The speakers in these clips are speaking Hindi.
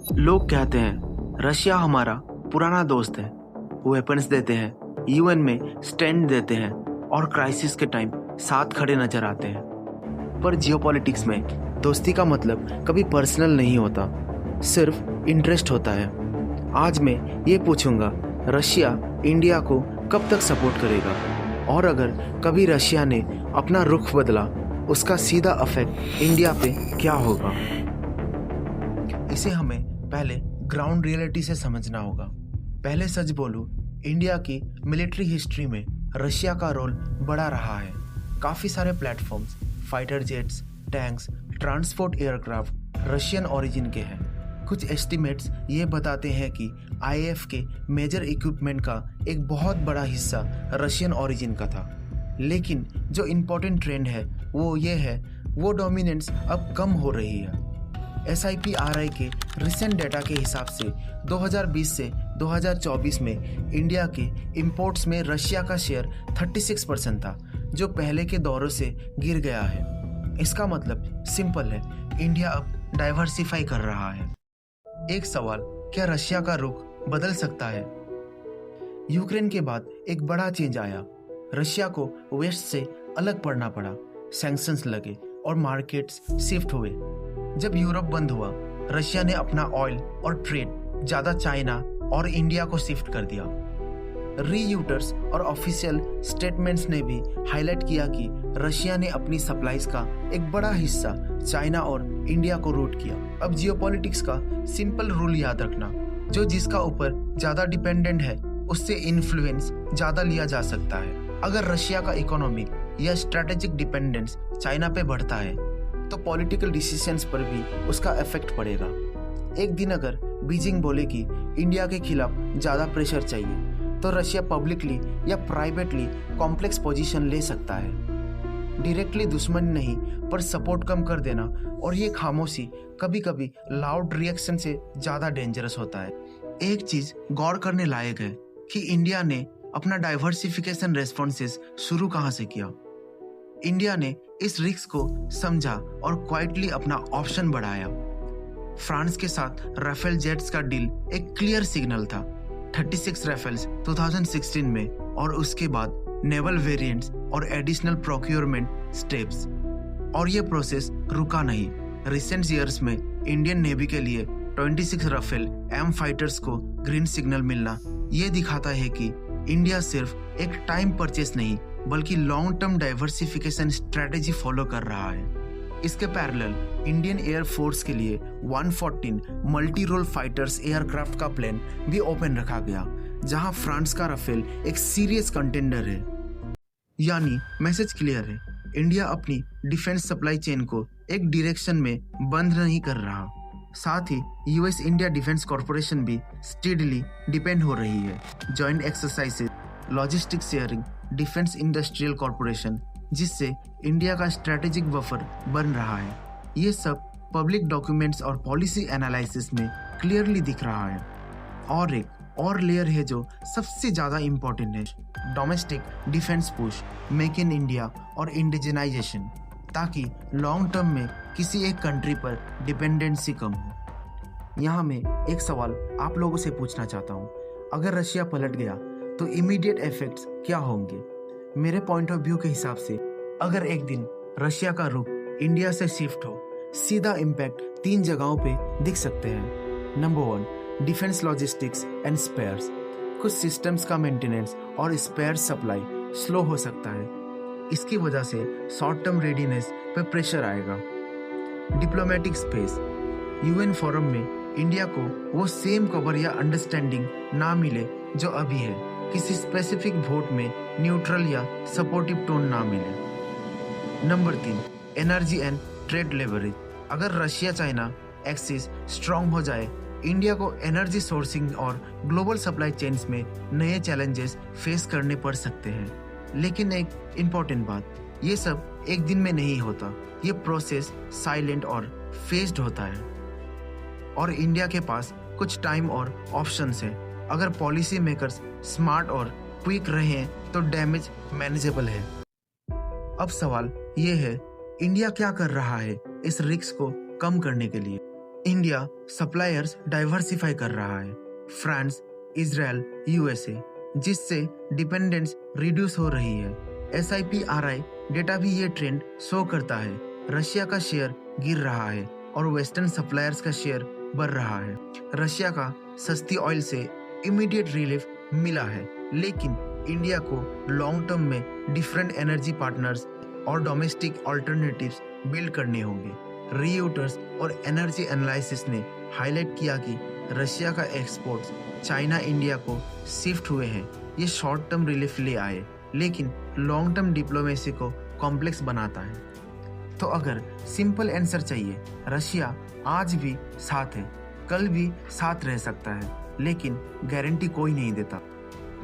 लोग कहते हैं रशिया हमारा पुराना दोस्त है। वेपन्स देते हैं, यूएन में स्टैंड देते हैं और क्राइसिस के टाइम साथ खड़े नजर आते हैं। पर जियोपॉलिटिक्स में दोस्ती का मतलब कभी पर्सनल नहीं होता, सिर्फ इंटरेस्ट होता है। आज मैं ये पूछूंगा, रशिया इंडिया को कब तक सपोर्ट करेगा, और अगर कभी रशिया ने अपना रुख बदला, उसका सीधा इफेक्ट इंडिया पे क्या होगा। इसे हमें पहले ग्राउंड रियलिटी से समझना होगा। पहले सच बोलूं, इंडिया की मिलिट्री हिस्ट्री में रशिया का रोल बड़ा रहा है। काफ़ी सारे platforms, fighter jets, tanks, transport aircraft Russian origin के हैं। कुछ एस्टिमेट्स ये बताते हैं कि आईएफ के मेजर इक्विपमेंट का एक बहुत बड़ा हिस्सा रशियन ओरिजिन का था। लेकिन जो इम्पोर्टेंट ट्रेंड है वो ये है, वो डोमिनेंस अब कम हो रही है। SIPRI के रिसेंट डेटा के हिसाब से 2020 से 2024 में इंडिया के इंपोर्ट्स में रशिया का शेयर 36% था, जो पहले के दौरों से गिर गया है। इसका मतलब सिंपल है, इंडिया अब डाइवर्सिफाई कर रहा है। एक सवाल, क्या रशिया का रुख बदल सकता है? यूक्रेन के बाद एक बड़ा चेंज आया। रशिया को वेस्ट से अलग पड़ना पड़ा, सैंक्शंस लगे और मार्केट्स शिफ्ट हुए। जब यूरोप बंद हुआ, रशिया ने अपना ऑयल और ट्रेड ज़्यादा चाइना और इंडिया को शिफ्ट कर दिया। रीयूटर्स और ऑफिशियल स्टेटमेंट्स ने भी हाईलाइट किया कि रशिया ने अपनी सप्लाईज का एक बड़ा हिस्सा चाइना और इंडिया को रूट किया। अब जियोपॉलिटिक्स का सिंपल रूल याद रखना, जो जिसका ऊपर ज़्यादा डिपेंडेंट है उससे इन्फ्लुएंस ज़्यादा लिया जा सकता है। अगर रशिया का इकोनॉमिक या स्ट्रैटेजिक डिपेंडेंस चाइना पे बढ़ता है तो पॉलिटिकल डिसीजंस पर भी उसका इफेक्ट पड़ेगा। एक दिन अगर बीजिंग बोले कि इंडिया के खिलाफ ज़्यादा प्रेशर चाहिए, तो रशिया पब्लिकली या प्राइवेटली कॉम्प्लेक्स पोजीशन ले सकता है। डायरेक्टली दुश्मनी नहीं, पर सपोर्ट कम कर देना, और ये खामोशी कभी कभी लाउड रिएक्शन से ज़्यादा डेंजरस होता है। एक चीज़ गौर करने लायक है कि इंडिया ने अपना डाइवर्सिफिकेशन रेस्पॉन्सेस शुरू कहाँ से किया। इंडिया ने इस रिस्क को समझा और क्वाइटली अपना ऑप्शन बढ़ाया। फ्रांस के साथ राफेल जेट्स का डील एक क्लियर सिग्नल था, 36 राफेल्स 2016 में, और उसके बाद नेवल वेरिएंट्स और एडिशनल प्रोक्योरमेंट स्टेप्स। और ये प्रोसेस रुका नहीं। रिसेंट ईयर्स में इंडियन नेवी के लिए 26 राफेल एम फाइटर्स को ग्रीन सिग्नल मिलना ये दिखाता है कि इंडिया सिर्फ एक टाइम परचेस नहीं, बल्कि long term diversification strategy follow कर रहा है। इसके पैरेलल इंडियन एयर फोर्स के लिए 114 मल्टी रोल फाइटर्स एयरक्राफ्ट का प्लान भी ओपन रखा गया, जहां फ्रांस का राफेल एक सीरियस कंटेंडर है। यानी मैसेज क्लियर है, इंडिया अपनी डिफेंस सप्लाई चेन को एक डायरेक्शन में बंद नहीं कर रहा। साथ ही यूएस इंडिया डिफेंस कॉर्पोरेशन भी स्टेडली डिपेंड हो रही है। Joint exercises, logistics sharing, defence industrial corporation, जिससे इंडिया का स्ट्रेटेजिक बफर बन रहा है। ये सब पब्लिक डॉक्यूमेंट्स और पॉलिसी एनालिसिस में क्लियरली दिख रहा है। और एक और लेयर है जो सबसे ज़्यादा इम्पोर्टेंट है, domestic defence push, make in India और इंडिजिनाइजेशन, ताकि लॉन्ग टर्म में किसी एक कंट्री पर डिपेंडेंसी कम हो। यहाँ मैं एक सवाल आप लोगों से पूछना चाहता हूँ, अगर रशिया पलट गया तो इमीडिएट इफेक्ट्स क्या होंगे? मेरे पॉइंट ऑफ व्यू के हिसाब से, अगर एक दिन रशिया का रुख इंडिया से शिफ्ट हो, सीधा इम्पैक्ट 3 जगहों पे दिख सकते हैं। Number 1, defence logistics and spheres. कुछ सिस्टम्स का मेंटेनेंस और स्पेयर सप्लाई स्लो हो सकता है। इसकी वजह से शॉर्ट टर्म रेडीनेस पे प्रेशर आएगा। डिप्लोमेटिक स्पेस, यूएन फोरम में इंडिया को वो सेम कवर या अंडरस्टैंडिंग ना मिले जो अभी है। किसी स्पेसिफिक वोट में न्यूट्रल या सपोर्टिव टोन ना मिले। Number 3, energy and trade leverage. अगर रशिया चाइना एक्सिस स्ट्रांग हो जाए, इंडिया को एनर्जी सोर्सिंग और ग्लोबल सप्लाई चेन्स में नए चैलेंजेस फेस करने पड़ सकते हैं। लेकिन एक इम्पॉर्टेंट बात, ये सब एक दिन में नहीं होता। ये प्रोसेस साइलेंट और फेस्ड होता है, और इंडिया के पास कुछ टाइम और ऑप्शंस हैं। अगर पॉलिसी मेकर्स स्मार्ट और क्विक रहें तो डैमेज मैनेजेबल है। अब सवाल ये है, इंडिया क्या कर रहा है इस रिस्क को कम करने के लिए? इंडिया सप्लायर्स डाइवर्सिफाई कर रहा है, फ्रांस, इजराइल, यूएसए, जिससे डिपेंडेंस रिड्यूस हो रही है। SIPRI डेटा भी ये ट्रेंड शो करता है। रशिया का शेयर गिर रहा है और वेस्टर्न सप्लायर्स का शेयर बढ़ रहा है। रशिया का सस्ती ऑयल से इमीडिएट रिलीफ मिला है, लेकिन इंडिया को लॉन्ग टर्म में डिफरेंट एनर्जी पार्टनर्स और डोमेस्टिक ऑल्टरनेटिव्स बिल्ड करने होंगे। रीयूटर्स और एनर्जी एनालिसिस ने हाईलाइट किया कि रशिया का एक्सपोर्ट्स चाइना इंडिया को शिफ्ट हुए हैं। ये शॉर्ट टर्म रिलीफ ले आए, लेकिन लॉन्ग टर्म डिप्लोमेसी को कॉम्प्लेक्स बनाता है। तो अगर सिंपल आंसर चाहिए, रशिया आज भी साथ है, कल भी साथ रह सकता है, लेकिन गारंटी कोई नहीं देता।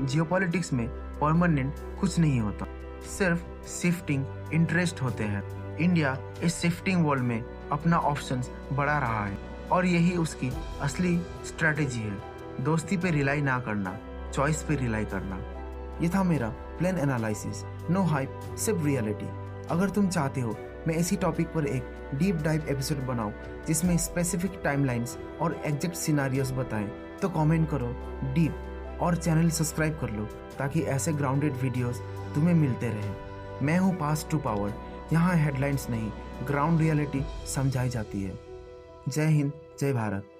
जियोपॉलिटिक्स में परमानेंट कुछ नहीं होता, सिर्फ शिफ्टिंग इंटरेस्ट होते हैं। इंडिया इस शिफ्टिंग वर्ल्ड में अपना ऑप्शंस बढ़ा रहा है और यही उसकी असली स्ट्रेटेजी है। दोस्ती पे रिलाई ना करना, चॉइस पे रिलाई करना। ये था मेरा प्लान एनालिसिस, नो हाइप, सिर्फ रियलिटी। अगर तुम चाहते हो मैं इसी टॉपिक पर एक डीप डाइव एपिसोड बनाऊं जिसमें स्पेसिफिक टाइमलाइंस और एग्जैक्ट सिनारियोस बताएं, तो कमेंट करो डीप और चैनल सब्सक्राइब कर लो ताकि ऐसे ग्राउंडेड वीडियोस तुम्हें मिलते रहे। मैं हूँ पास टू पावर, यहाँ हेडलाइंस नहीं, ग्राउंड रियलिटी समझाई जाती है। जय हिंद, जय भारत।